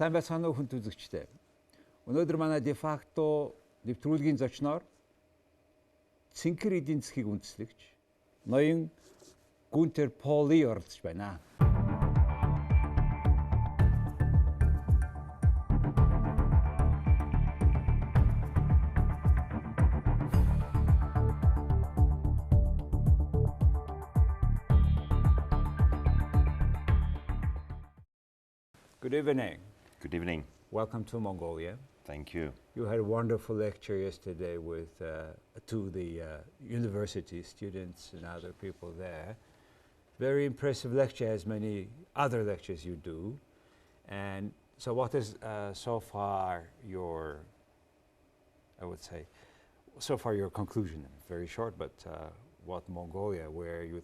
Сайн байцгаана уу хүн үзэгчдээ. Өнөөдөр манай дефакто нэвтрүүлгийн зочноор Цэнхэр эдийн засгийг үндэслэгч ноён Гүнтэр Паули оролцож байна. Good evening. Good evening. Welcome to Mongolia. Thank you. You had a wonderful lecture yesterday with to the university students and other people there. Very impressive lecture, as many other lectures you do. And so what is so far your, I would say, so far your conclusion? Very short, but what Mongolia, where you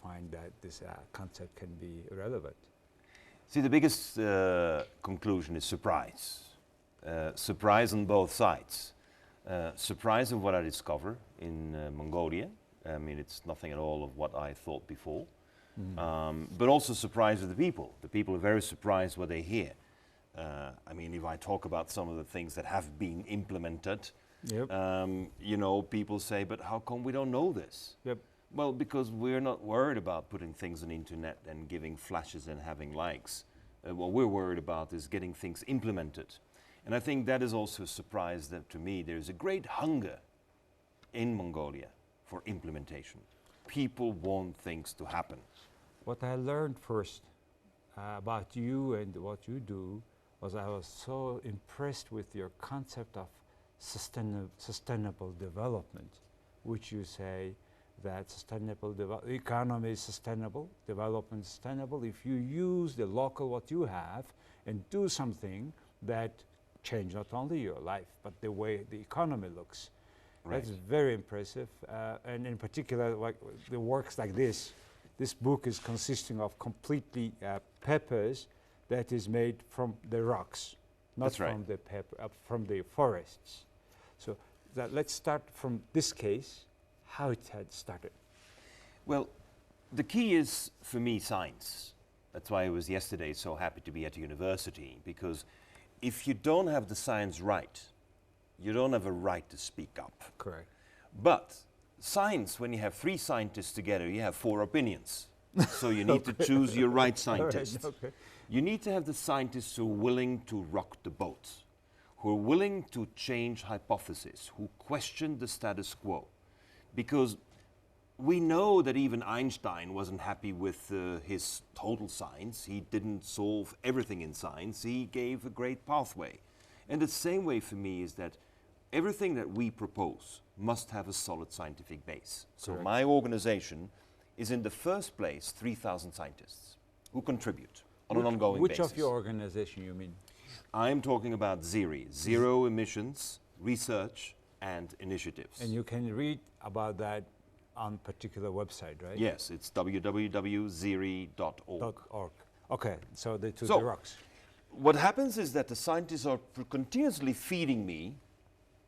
find that this concept can be relevant? See, the biggest conclusion is surprise. Surprise on both sides. Surprise of what I discover in Mongolia. I mean, it's nothing at all of what I thought before. But also surprise of the people. The people are very surprised what they hear. I mean, if I talk about some of the things that have been implemented, Yep. you know, people say, but how come we don't know this? Yep. Well, because we're not worried about putting things on the internet and giving flashes and having likes. What we're worried about is getting things implemented. And I think that is also a surprise that to me there's a great hunger in Mongolia for implementation. People want things to happen. What I learned first about you and what you do was I was so impressed with your concept of sustainable development, which you say that economy is sustainable, development is sustainable if you use the local what you have and do something that change not only your life but the way the economy looks. Right. That's very impressive, and in particular, like the works like this. This book is consisting of completely papers that is made from the rocks, not That's right. from the paper, from the forests. So let's start from this case. How it had started? Well, the key is, for me, science. That's why I was yesterday so happy to be at a university, because if you don't have the science right, you don't have a right to speak up. Correct. But science, when you have three scientists together, you have four opinions. So you need to choose your right scientist. Okay. You need to have the scientists who are willing to rock the boat, who are willing to change hypotheses, who question the status quo. Because we know that even Einstein wasn't happy with his total science. He didn't solve everything in science. He gave a great pathway. And the same way for me is that everything that we propose must have a solid scientific base. So Correct. my organization is in the first place 3,000 scientists who contribute on an ongoing Which basis. of your organization you mean? I'm talking about zero emissions, research, and initiatives. And you can read about that on particular website, right? Yes, it's www.ziri.org. .org. Okay, so the So- rocks. What happens is that the scientists are continuously feeding me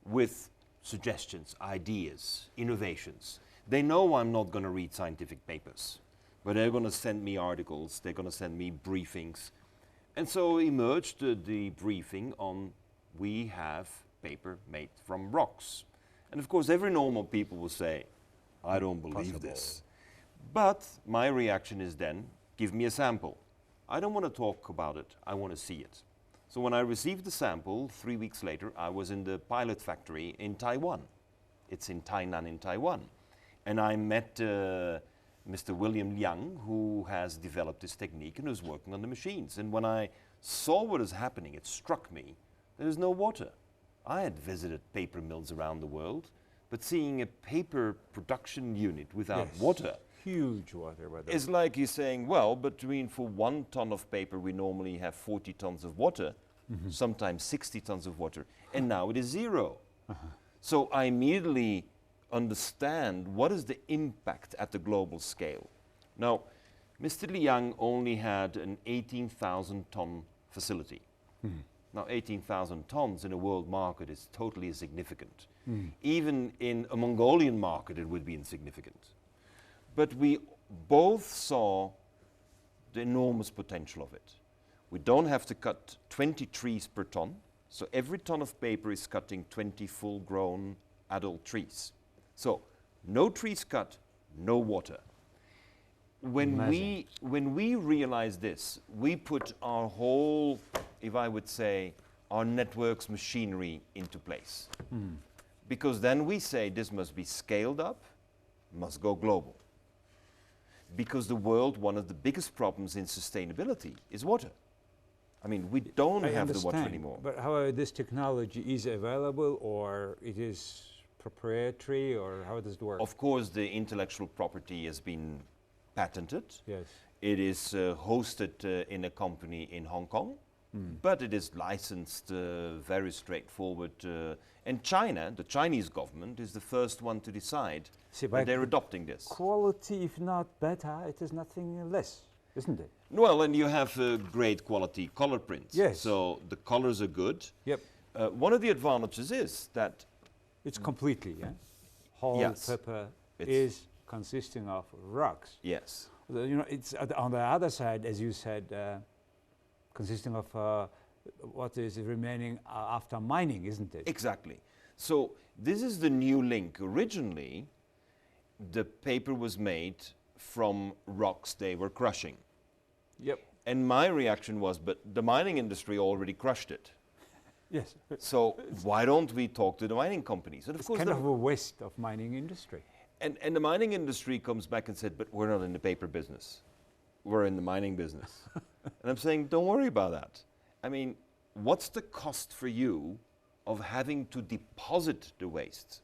with suggestions, ideas, innovations. They know I'm not going to read scientific papers, but they're going to send me articles, they're going to send me briefings. And so emerged the briefing on we have paper made from rocks. And of course, every normal people will say, I don't believe this. But my reaction is then, give me a sample. I don't want to talk about it, I want to see it. So when I received the sample, 3 weeks later, I was in the pilot factory in Taiwan. It's in Tainan in Taiwan. And I met Mr. William Liang, who has developed this technique and who's working on the machines. And when I saw what is happening, it struck me, there's no water. I had visited paper mills around the world, but seeing a paper production unit without Yes. water Huge water, by the way. is like you're saying, well, between for 1 ton of paper, we normally have 40 tons of water, sometimes 60 tons of water, and now it is zero. So I immediately understand what is the impact at the global scale. Now, Mr. Liang only had an 18,000 ton facility. Now, 18,000 tons in a world market is totally insignificant. Even in a Mongolian market, it would be insignificant. But we both saw the enormous potential of it. We don't have to cut 20 trees per ton. So every ton of paper is cutting 20 full-grown adult trees. So no trees cut, no water. When we realize this, we put our whole, if I would say, our network's machinery into place. Because then we say this must be scaled up, must go global. Because the world, one of the biggest problems in sustainability is water. I mean, we don't have the water anymore. But however, this technology is available, or it is proprietary, or how does it work? Of course, the intellectual property has been patented. Yes. It is hosted in a company in Hong Kong, but it is licensed very straightforward. And China, the Chinese government, is the first one to decide that they're adopting this. Quality, if not better, it is nothing less, isn't it? Well, and you have great quality color prints. Yes. So the colors are good. Yep. One of the advantages is that it's completely, whole Yes. pepper It's is consisting of rocks. yes. You know, it's on the other side, as you said, consisting of what is remaining after mining, isn't it? Exactly. So this is the new link. Originally, the paper was made from rocks they were crushing. Yep. And my reaction was, but the mining industry already crushed it. Yes. So why don't we talk to the mining companies? And of It's course, kind of a waste of mining industry. and the mining industry comes back and said, but we're not in the paper business. We're in the mining business. And I'm saying, don't worry about that. I mean, what's the cost for you of having to deposit the waste?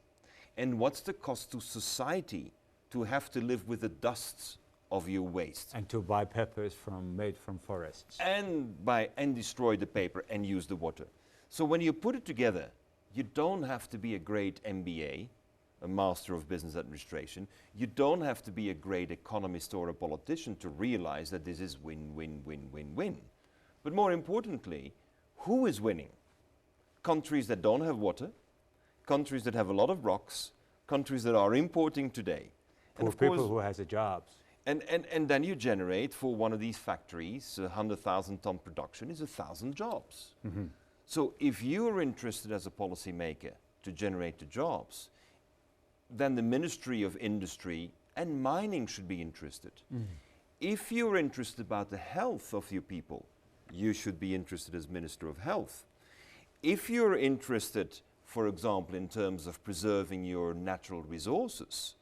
And what's the cost to society to have to live with the dusts of your waste? And to buy peppers made from forests. And destroy the paper and use the water. So when you put it together, you don't have to be a great MBA, a Master of Business Administration. You don't have to be a great economist or a politician to realize that this is win, win, win, win, win. But more importantly, who is winning? Countries that don't have water, countries that have a lot of rocks, countries that are importing today. For people who has a jobs. And then you generate, for one of these factories, 100,000 ton production is 1,000 jobs. So if you're interested as a policymaker to generate the jobs, then the Ministry of Industry and Mining should be interested. If you're interested about the health of your people, you should be interested as Minister of Health. If you're interested, for example, in terms of preserving your natural resources,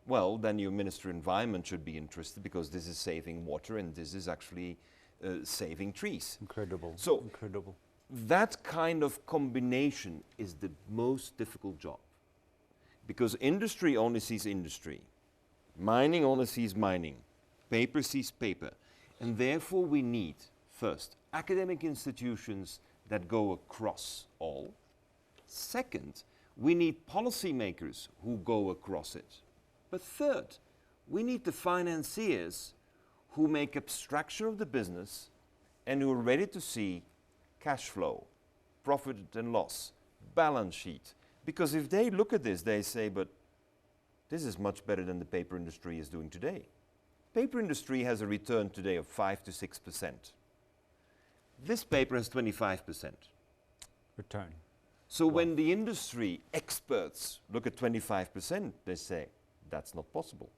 well, then your Minister of Environment should be interested, because this is saving water and this is actually saving trees. Incredible. So incredible. That kind of combination is the most difficult job, because industry only sees industry, mining only sees mining, paper sees paper, and therefore we need, first, academic institutions that go across all. Second, we need policymakers who go across it. But third, we need the financiers who make abstraction of the business and who are ready to see cash flow, profit and loss, balance sheet. Because if they look at this, they say, but this is much better than the paper industry is doing today. Paper industry has a return today of 5 to 6%. This paper has 25% return. So when the industry experts look at 25%, they say, that's not possible.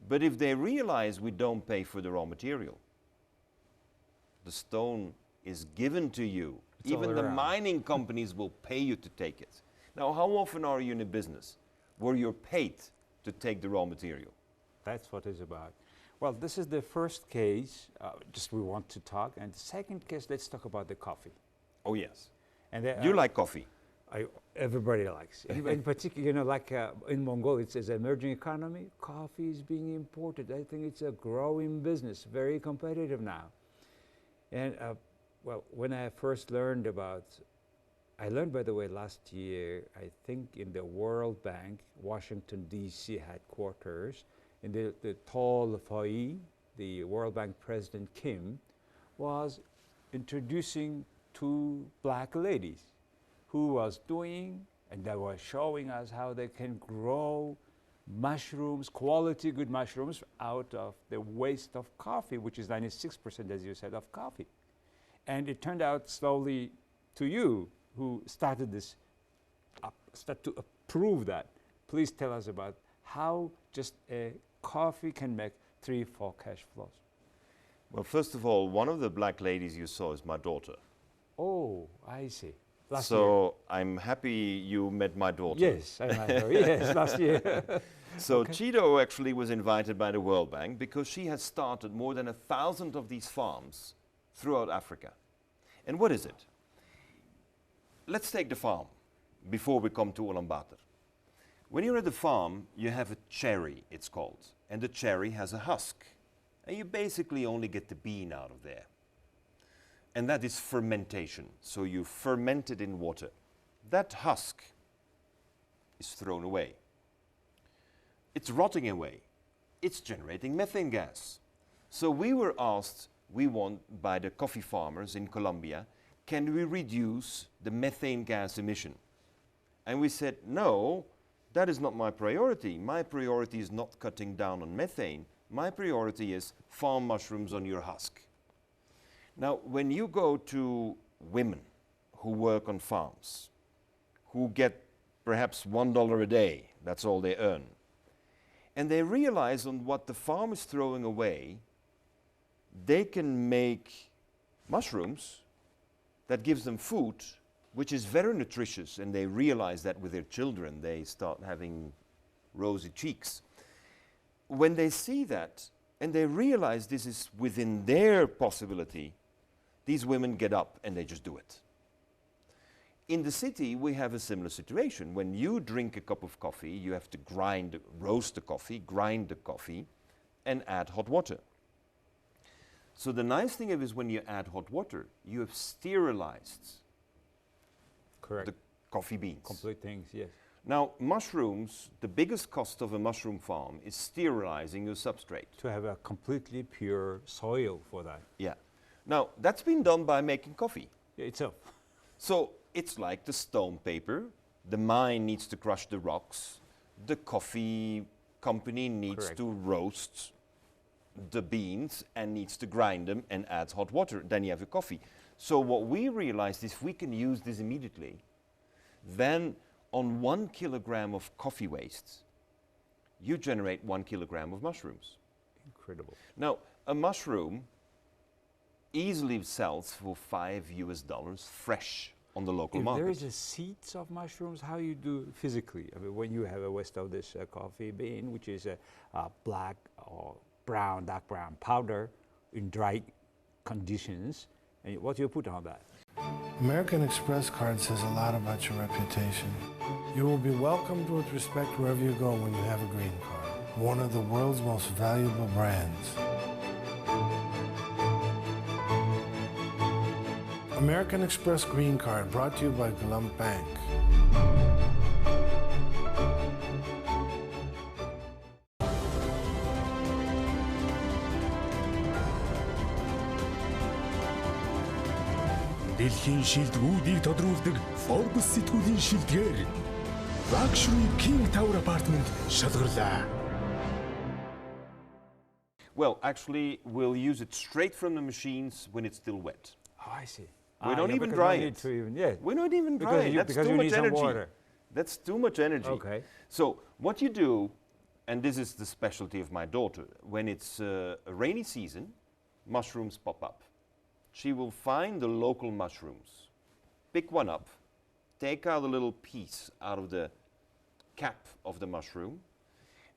But if they realize we don't pay for the raw material, the stone is given to you. It's Even all the around. mining companies will pay you to take it. Now, how often are you in a business where you're paid to take the raw material? That's what it's about. Well, this is the first case, just we want to talk. And the second case, let's talk about the coffee. Oh, yes. And You like coffee? everybody likes. In particular, you know, like in Mongolia, it says emerging economy, coffee is being imported. I think it's a growing business, very competitive now. And well, when I first learned about, I learned, by the way, last year, I think in the World Bank, Washington, D.C. headquarters, in the tall foyer, the World Bank President Kim was introducing two black ladies who was doing, and they were showing us how they can grow mushrooms, quality good mushrooms, out of the waste of coffee, which is 96%, as you said, of coffee. And it turned out slowly to you who started this, start to approve that. Please tell us about how just a coffee can make 3-4 cash flows. Well, first of all, one of the black ladies you saw is my daughter. Oh, I see. Last So year. I'm happy you met my daughter. Yes, I met her. Yes, last year. So Cheeto actually was invited by the World Bank because she has started more than 1,000 of these farms throughout Africa. And what is it? Let's take the farm before we come to Ulaanbaatar. When you're at the farm, you have a cherry, it's called. And the cherry has a husk. And you basically only get the bean out of there. And that is fermentation. So you ferment it in water. That husk is thrown away. It's rotting away. It's generating methane gas. So we were asked, by the coffee farmers in Colombia, can we reduce the methane gas emission? And we said, no, that is not my priority. My priority is not cutting down on methane. My priority is farm mushrooms on your husk. Now, when you go to women who work on farms, who get perhaps $1 a day, that's all they earn, and they realize on what the farm is throwing away, they can make mushrooms that gives them food, which is very nutritious, and they realize that with their children, they start having rosy cheeks. When they see that, and they realize this is within their possibility, these women get up and they just do it. In the city, we have a similar situation. When you drink a cup of coffee, you have to roast the coffee, grind the coffee, and add hot water. So the nice thing is when you add hot water, you have sterilized the coffee beans. Complete things, yes. Now, mushrooms, the biggest cost of a mushroom farm is sterilizing your substrate. To have a completely pure soil for that. Yeah. Now, that's been done by making coffee. Itself. So it's like the stone paper. The mine needs to crush the rocks. The coffee company needs to roast the beans and needs to grind them and adds hot water. Then you have a coffee. So what we realized is if we can use this immediately, then on 1 kilogram of coffee waste, you generate 1 kilogram of mushrooms. Incredible. Now, a mushroom easily sells for $5 fresh on the local market. There is a seeds of mushrooms, how you do physically? I mean, when you have a west of this coffee bean, which is a black or brown, dark brown powder in dry conditions, and what do you put on that? American Express card says a lot about your reputation. You will be welcomed with respect wherever you go when you have a green card. One of the world's most valuable brands. American Express Green Card, brought to you by Gulump Bank. Дэлхийн шилдэгүүдийг тодруулдаг Forbes сэтгүүлийн шилдгээр Luxury King Tower Apartment шалгарлаа. Well, actually, we'll use it straight from the machines when it's still wet. Oh, I see. We don't even dry it. We're not even dry it. That's too much energy. Water. That's too much energy. Okay. So what you do, and this is the specialty of my daughter, when it's a rainy season, mushrooms pop up. She will find the local mushrooms, pick one up, take out a little piece out of the cap of the mushroom,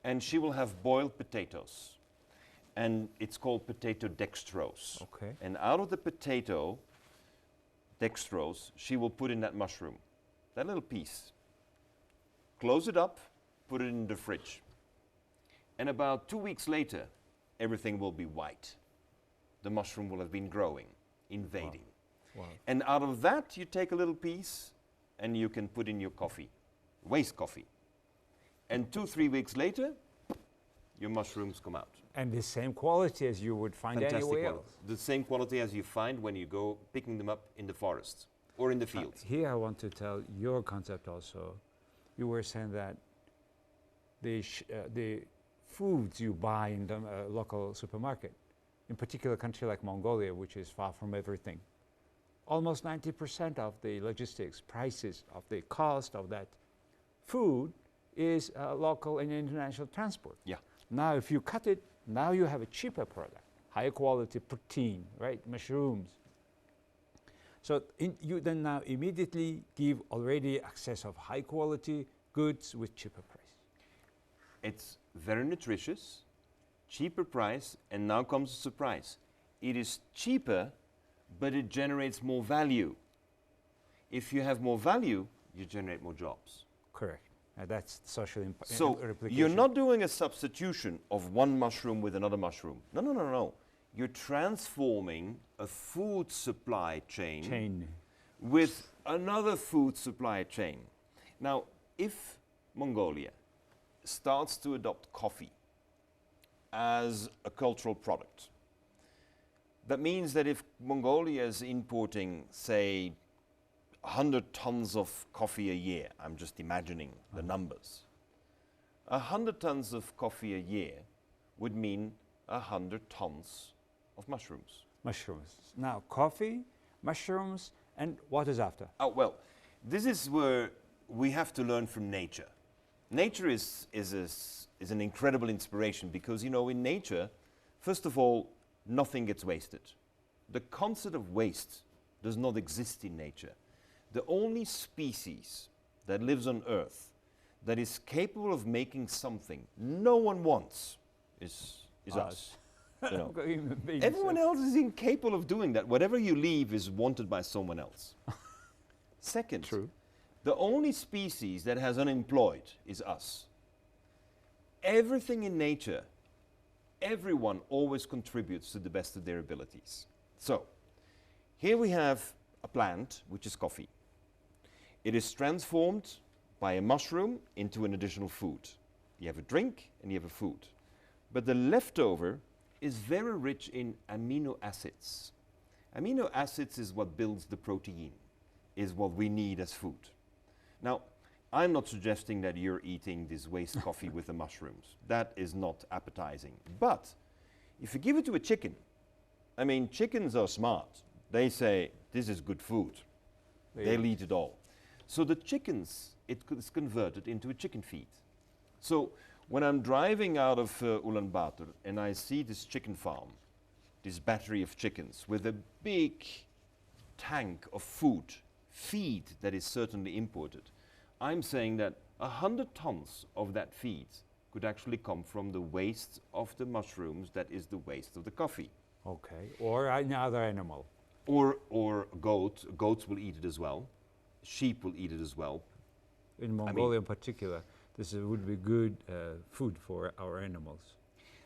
and she will have boiled potatoes. And it's called potato dextrose. Okay. And out of the potato dextrose, she will put in that mushroom, that little piece. Close it up, put it in the fridge. And about 2 weeks later, everything will be white. The mushroom will have been growing, invading. Wow. And out of that, you take a little piece and you can put in your coffee, waste coffee. And 2-3 weeks later, your mushrooms come out. And the same quality as you would find anywhere else. The same quality as you find when you go picking them up in the forest or in the fields. Here I want to tell your concept also. You were saying that the foods you buy in the local supermarket, in particular a country like Mongolia, which is far from everything, almost 90% of the logistics prices of the cost of that food is local and international transport. Yeah. Now, if you cut it, now you have a cheaper product, high quality protein, right? Mushrooms. So you then now immediately give already access of high quality goods with cheaper price. It's very nutritious, cheaper price, and now comes a surprise. It is cheaper, but it generates more value. If you have more value, you generate more jobs. Correct. That's social So replication. you're not doing a substitution of one mushroom with another mushroom. No, no, no, no. You're transforming a food supply chain with another food supply chain. Now, if Mongolia starts to adopt coffee as a cultural product, that means that if Mongolia is importing, say, 100 tons of coffee a year, I'm just imagining the numbers, 100 tons of coffee a year would mean 100 tons of mushrooms. Mushrooms. Now, coffee, mushrooms, and what is after? Oh, well, this is where we have to learn from nature. Nature is an incredible inspiration because, you know, in nature, first of all, nothing gets wasted. The concept of waste does not exist in nature. The only species that lives on Earth that is capable of making something no one wants is us. You know. Everyone else is incapable of doing that. Whatever you leave is wanted by someone else. Second, True. the only species that has unemployed is us. Everything in nature, everyone always contributes to the best of their abilities. So, here we have a plant, which is coffee. It is transformed by a mushroom into an additional food. You have a drink and you have a food. But the leftover is very rich in amino acids. Amino acids is what builds the protein, is what we need as food. Now, I'm not suggesting that you're eating this waste coffee with the mushrooms. That is not appetizing. But if you give it to a chicken, I mean, chickens are smart. They say, this is good food. They'll eat it all. So the chickens, is converted into a chicken feed. So when I'm driving out of Ulaanbaatar and I see this chicken farm, this battery of chickens with a big tank of feed that is certainly imported, I'm saying that 100 tons of that feed could actually come from the waste of the mushrooms that is the waste of the coffee. Okay. Or another animal. Or goats will eat it as well. Sheep will eat it as well. In Mongolia in particular, this would be good food for our animals.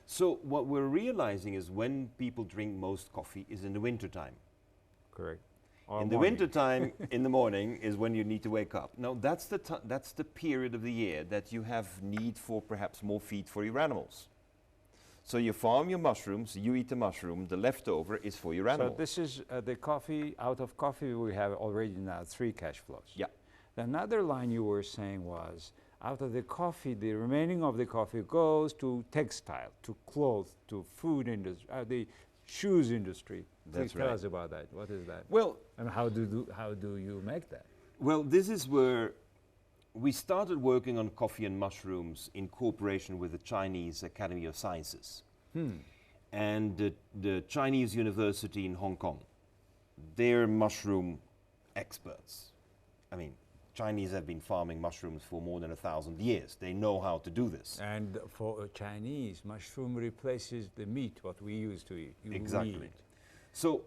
So what we're realizing is when people drink most coffee is in the wintertime. Correct. In the wintertime, in the morning, is when you need to wake up. Now, that's the period of the year that you have need for perhaps more feed for your animals. So you farm your mushrooms, you eat the mushroom, the leftover is for your animal. So this is the coffee. Out of coffee, we have already now 3 cash flows. Yeah. Another line you were saying was, out of the coffee, the remaining of the coffee goes to textile, to clothes, to food industry, the shoes industry. That's Please tell right. us about that. What is that? Well, And how do you make that? well, this is where we started working on coffee and mushrooms in cooperation with the Chinese Academy of Sciences and the Chinese University in Hong Kong. They're mushroom experts. I mean, Chinese have been farming mushrooms for more than 1,000 years. They know how to do this. And for Chinese, mushroom replaces the meat, what we used to eat. You Exactly. eat. So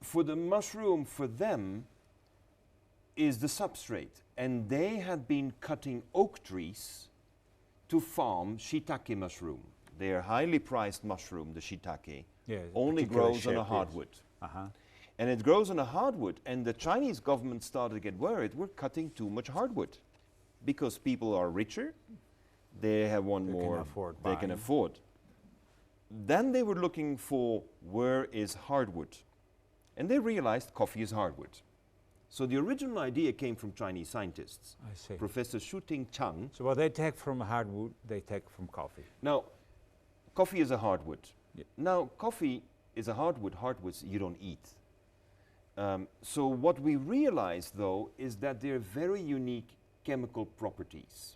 for the mushroom, for them, is the substrate. And they had been cutting oak trees to farm shiitake mushroom. They are highly prized mushroom, the shiitake. Yes, only particular grows on shape, a yes. hardwood. Uh-huh. And it grows on a hardwood, and the Chinese government started to get worried we're cutting too much hardwood because people are richer, they have one They can more afford they can buying. afford. Then they were looking for where is hardwood, and they realized coffee is hardwood. So the original idea came from Chinese scientists. I see. Professor Shuting Chang. So what they take from hardwood, they take from coffee. Now, coffee is a hardwood. Yeah. Now, coffee is a hardwood. Hardwoods you don't eat. So what we realized, though, is that there are very unique chemical properties.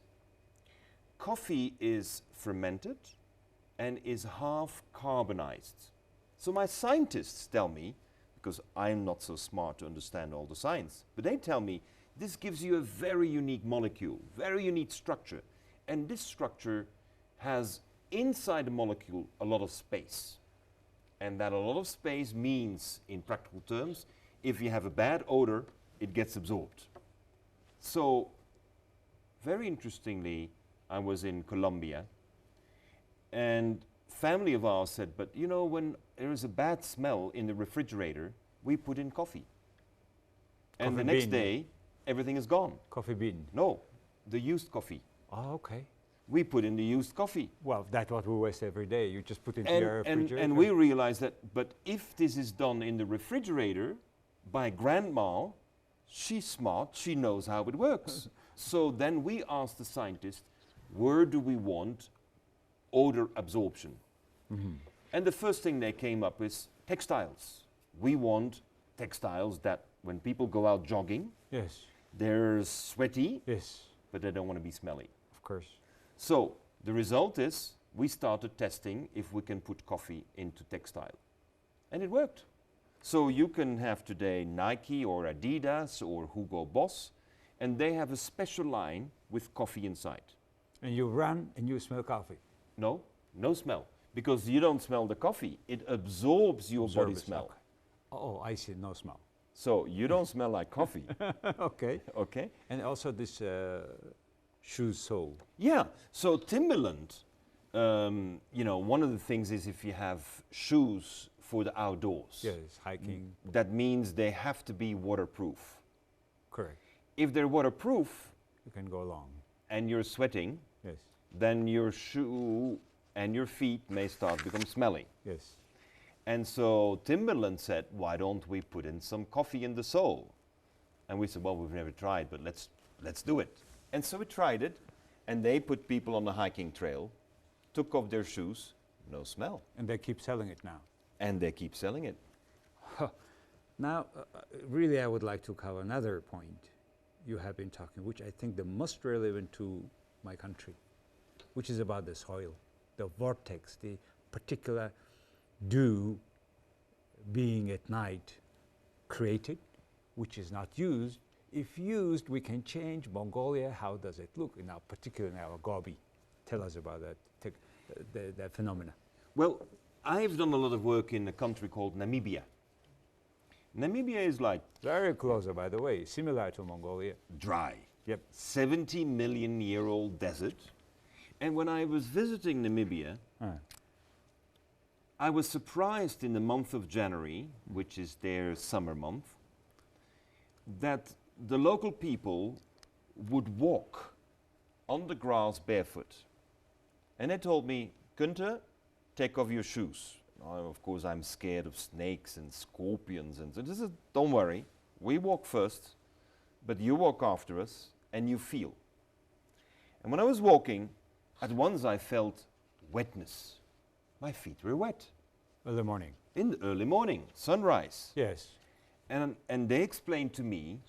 Coffee is fermented and is half carbonized. So my scientists tell me, because I'm not so smart to understand all the science, but they tell me this gives you a very unique molecule, very unique structure. And this structure has inside the molecule a lot of space. And that a lot of space means, in practical terms, if you have a bad odor, it gets absorbed. So, very interestingly, I was in Colombia, and family of ours said, but you know, when there is a bad smell in the refrigerator, we put in coffee. And Coffee the next bean. day, everything is gone. Coffee bean. No, the used coffee. Oh, okay. We put in the used coffee. Well, that's what we waste every day. You just put into your refrigerator. And we realized that, but if this is done in the refrigerator by grandma, she's smart, she knows how it works. So then we asked the scientists, where do we want odor absorption? And the first thing they came up with, textiles. We want textiles that when people go out jogging, Yes, they're sweaty, yes, but they don't want to be smelly. of course. So the result is we started testing if we can put coffee into textile. And it worked. So you can have today Nike or Adidas or Hugo Boss, and they have a special line with coffee inside. And you run and you smell coffee. No, no smell. Because you don't smell the coffee, it absorbs your body Absorbs, smell. okay. Oh, I see, no smell. So you don't smell like coffee, Okay. okay? And also this shoe sole. Yeah, so Timberland, you know, one of the things is if you have shoes for the outdoors, Yes, hiking. that means they have to be waterproof. Correct. If they're waterproof You can go long. and you're sweating, Yes, then your shoe and your feet may start to become smelly. yes. And so Timberland said, why don't we put in some coffee in the sole? And we said, well, we've never tried, but let's do it. And so we tried it, and they put people on the hiking trail, took off their shoes, no smell. And they keep selling it now. And they keep selling it. Now, really, I would like to cover another point you have been talking, which I think the most relevant to my country, which is about the soil, the vortex, the particular dew being at night created, which is not used. If used, we can change Mongolia. How does it look, in our, particularly in our Gobi? Tell us about that, that phenomena. Well, I've done a lot of work in a country called Namibia. Namibia is like Very close, by the way, similar to Mongolia. dry. Yep. 70 million year old desert. And when I was visiting Namibia, I was surprised in the month of January, which is their summer month, that the local people would walk on the grass barefoot. And they told me, Gunter, take off your shoes. Now, of course, I'm scared of snakes and scorpions. And so this is, don't worry, we walk first, but you walk after us and you feel. And when I was walking, at once I felt wetness. My feet were wet. Early morning. In the early morning, sunrise. Yes. And they explained to me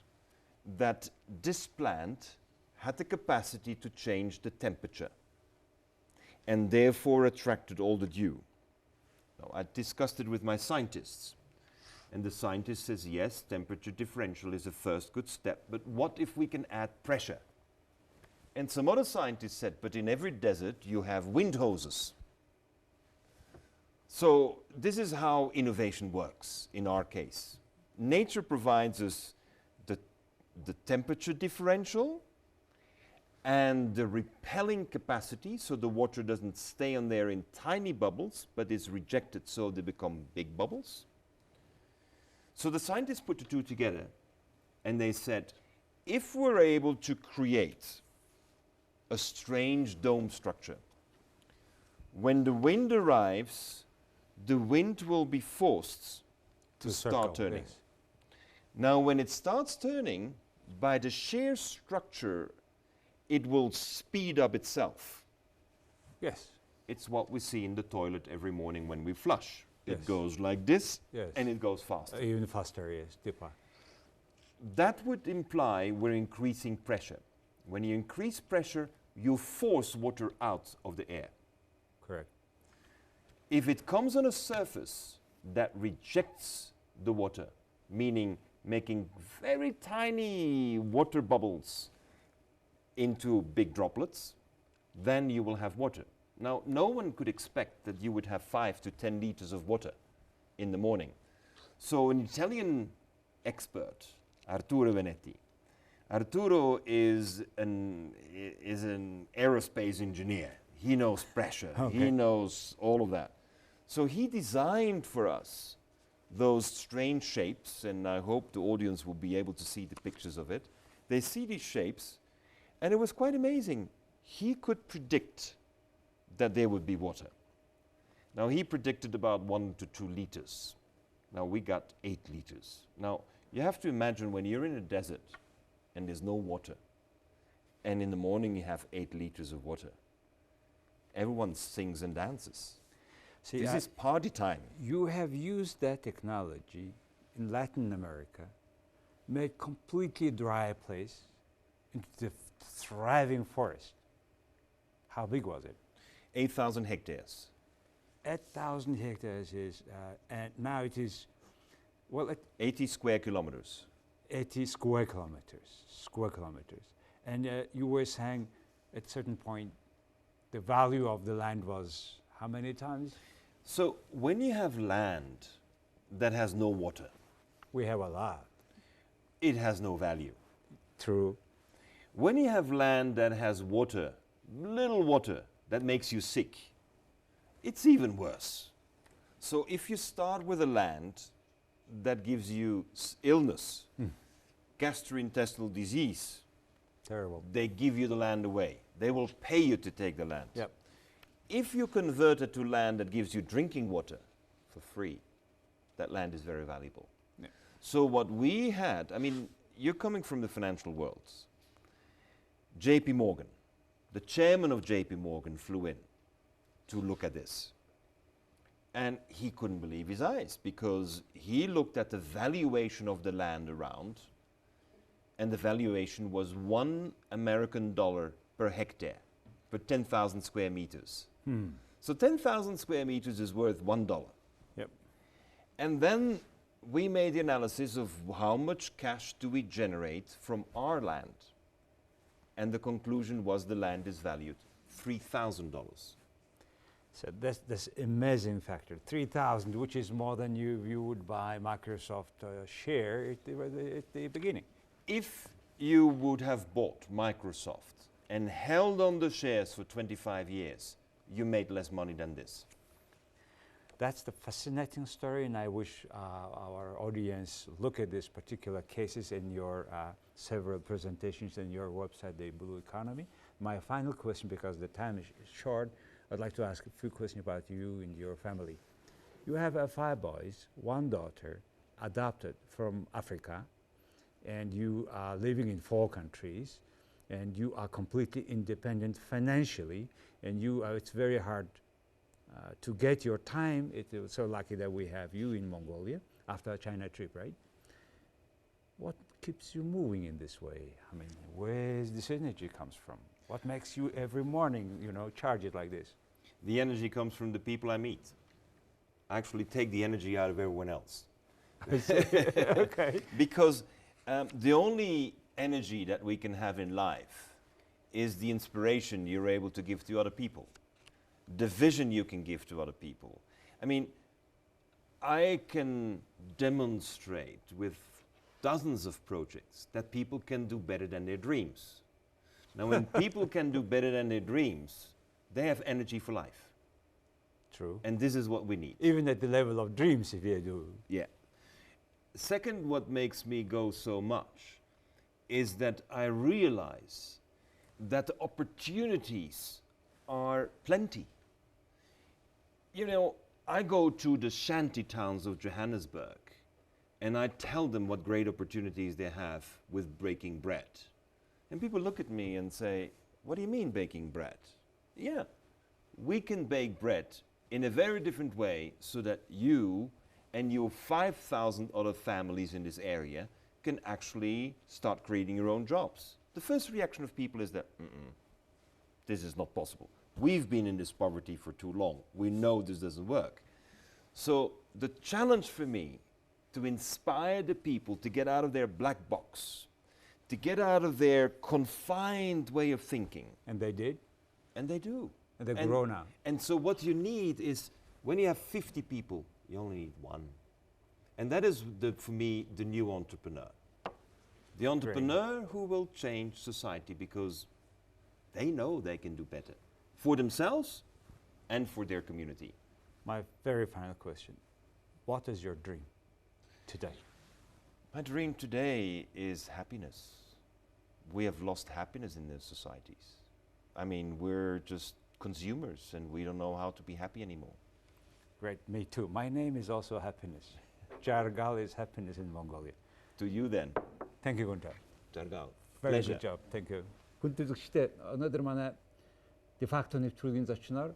that this plant had the capacity to change the temperature and therefore attracted all the dew. Now, I discussed it with my scientists. And the scientist says, yes, temperature differential is a first good step, but what if we can add pressure? And some other scientists said, but in every desert you have wind hoses. So this is how innovation works in our case. Nature provides us the temperature differential and the repelling capacity, so the water doesn't stay on there in tiny bubbles, but is rejected so they become big bubbles. So the scientists put the two together and they said, if we're able to create a strange dome structure, when the wind arrives, the wind will be forced to start turning. Yes. Now, when it starts turning, by the sheer structure, it will speed up itself. Yes. It's what we see in the toilet every morning when we flush. It Yes. goes like this, Yes. and it goes faster. Even faster, yes, deeper. That would imply we're increasing pressure. When you increase pressure, you force water out of the air. Correct. If it comes on a surface that rejects the water, meaning making very tiny water bubbles into big droplets, then you will have water. Now, no one could expect that you would have 5 to 10 liters of water in the morning. So an Italian expert, Arturo Venetti, Arturo is an aerospace engineer. He knows pressure. Okay. He knows all of that. So he designed for us those strange shapes, and I hope the audience will be able to see the pictures of it. They see these shapes, and it was quite amazing. He could predict that there would be water. Now, he predicted about 1 to 2 liters. Now, we got 8 liters. Now, you have to imagine when you're in a desert and there's no water, and in the morning you have 8 liters of water. Everyone sings and dances. See, This is party time. you have used that technology in Latin America, made completely dry place into the thriving forest. How big was it? 8,000 hectares. 8,000 hectares is, and now it is, well, 80 square kilometers. 80 square kilometers. And you were saying at certain point, the value of the land was how many times? So when you have land that has no water, We have a lot. it has no value. True. When you have land that has water, little water, that makes you sick, it's even worse. So if you start with a land that gives you illness, gastrointestinal disease, Terrible. they give you the land away. They will pay you to take the land. Yep. If you convert it to land that gives you drinking water for free, that land is very valuable. Yeah. So what we had, I mean, you're coming from the financial world. JP Morgan, the chairman of JP Morgan flew in to look at this. And he couldn't believe his eyes because he looked at the valuation of the land around, and the valuation was $1 per hectare for 10,000 square meters. So 10,000 square meters is worth $1. Yep. And then we made the analysis of how much cash do we generate from our land. And the conclusion was the land is valued $3,000. So that's amazing factor. 3,000, which is more than you would buy Microsoft share at the beginning. If you would have bought Microsoft and held on the shares for 25 years, you made less money than this. That's the fascinating story, and I wish our audience look at these particular cases in your several presentations in your website, The Blue Economy. My final question, because the time is short, I'd like to ask a few questions about you and your family. You have 5 boys, 1 daughter, adopted from Africa, and you are living in 4 countries, and you are completely independent financially, and it's very hard to get your time. It was so lucky that we have you in Mongolia after a China trip, right? What keeps you moving in this way? I mean, where this energy comes from? What makes you every morning, charge it like this? The energy comes from the people I meet. I actually take the energy out of everyone else. Okay. Because the only energy that we can have in life is the inspiration you're able to give to other people, the vision you can give to other people. I mean, I can demonstrate with dozens of projects that people can do better than their dreams. Now, when people can do better than their dreams, they have energy for life. True. And this is what we need. Even at the level of dreams, if you do. Yeah. Second, what makes me go so much is that I realize that the opportunities are plenty. I go to the shanty towns of Johannesburg and I tell them what great opportunities they have with baking bread. And people look at me and say, "What do you mean baking bread?" Yeah, we can bake bread in a very different way so that you and your 5,000 other families in this area can actually start creating your own jobs. The first reaction of people is that, this is not possible. We've been in this poverty for too long. We know this doesn't work. So the challenge for me to inspire the people to get out of their black box, to get out of their confined way of thinking. And they did? And they do. And they grow now. And so what you need is, when you have 50 people, you only need one. And that is, for me, the new entrepreneur. The entrepreneur who will change society because they know they can do better for themselves and for their community. My very final question. What is your dream today? My dream today is happiness. We have lost happiness in the societies. I mean, we're just consumers and we don't know how to be happy anymore. Great, me too. My name is also happiness. Jargal is happiness in Mongolia. To you then. Thank you, Gunter. Jargal. Very Pleasure. good job. Thank you. Гүнтэр өнөөдөр манай дефакто нэвтрүүлгийн зочноор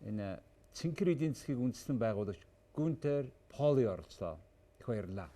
энэ Цэнхэр эдийн засгийг үндэслэн байгуулагч Гүнтэр Паули оролцлоо. Их баярлалаа.